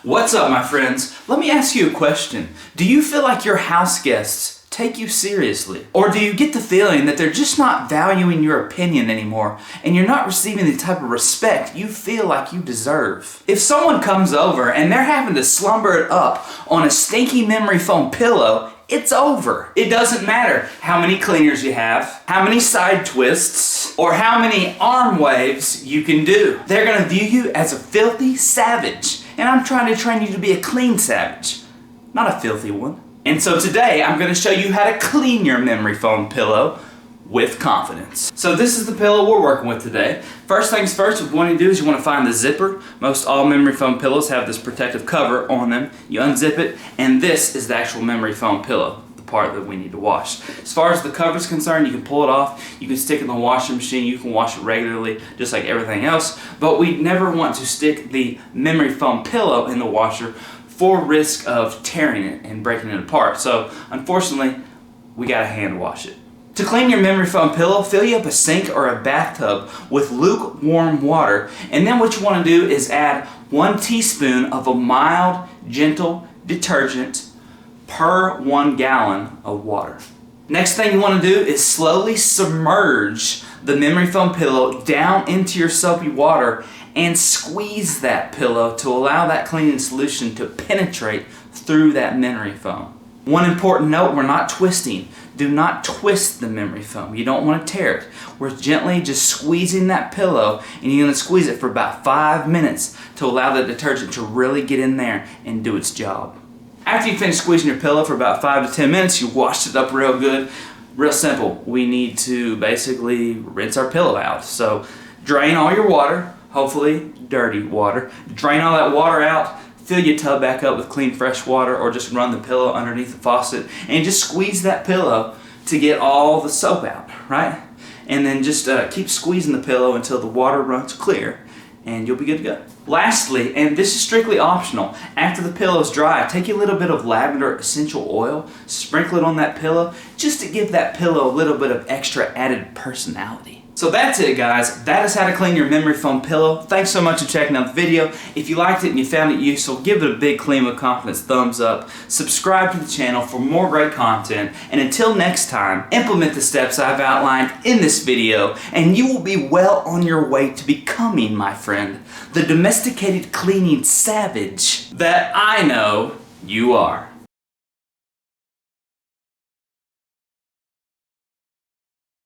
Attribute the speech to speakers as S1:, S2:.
S1: What's up, my friends? Let me ask you a question. Do you feel like your house guests take you seriously? Or do you get the feeling that they're just not valuing your opinion anymore and you're not receiving the type of respect you feel like you deserve? If someone comes over and they're having to slumber it up on a stinky memory foam pillow, it's over. It doesn't matter how many cleaners you have, how many side twists, or how many arm waves you can do. They're gonna view you as a filthy savage. And I'm trying to train you to be a clean savage, not a filthy one. And so today I'm gonna show you how to clean your memory foam pillow with confidence. So this is the pillow we're working with today. First things first, what you want to do is you want to find the zipper. Most all memory foam pillows have this protective cover on them. You unzip it, and this is the actual memory foam pillow, the part that we need to wash. As far as the cover is concerned, you can pull it off, you can stick it in the washing machine, you can wash it regularly, just like everything else, but we never want to stick the memory foam pillow in the washer for risk of tearing it and breaking it apart. So unfortunately, we gotta hand wash it. To clean your memory foam pillow, fill you up a sink or a bathtub with lukewarm water, and then what you want to do is add 1 teaspoon of a mild, gentle detergent per 1 gallon of water. Next thing you want to do is slowly submerge the memory foam pillow down into your soapy water and squeeze that pillow to allow that cleaning solution to penetrate through that memory foam. One important note, we're not twisting. Do not twist the memory foam. You don't want to tear it. We're gently just squeezing that pillow, and you're going to squeeze it for about 5 minutes to allow the detergent to really get in there and do its job. After you finish squeezing your pillow for about 5 to 10 minutes, you washed it up real good. Real simple. We need to basically rinse our pillow out. So drain all your water, hopefully dirty water. Drain all that water out. Fill your tub back up with clean fresh water, or just run the pillow underneath the faucet and just squeeze that pillow to get all the soap out, right? And then just keep squeezing the pillow until the water runs clear and you'll be good to go. Lastly, and this is strictly optional, after the pillow is dry, take a little bit of lavender essential oil, sprinkle it on that pillow just to give that pillow a little bit of extra added personality. So that's it, guys. That is how to clean your memory foam pillow. Thanks so much for checking out the video. If you liked it and you found it useful, give it a big Clean with Confidence thumbs up. Subscribe to the channel for more great content. And until next time, implement the steps I've outlined in this video, and you will be well on your way to becoming, my friend, the domesticated cleaning savage that I know you are.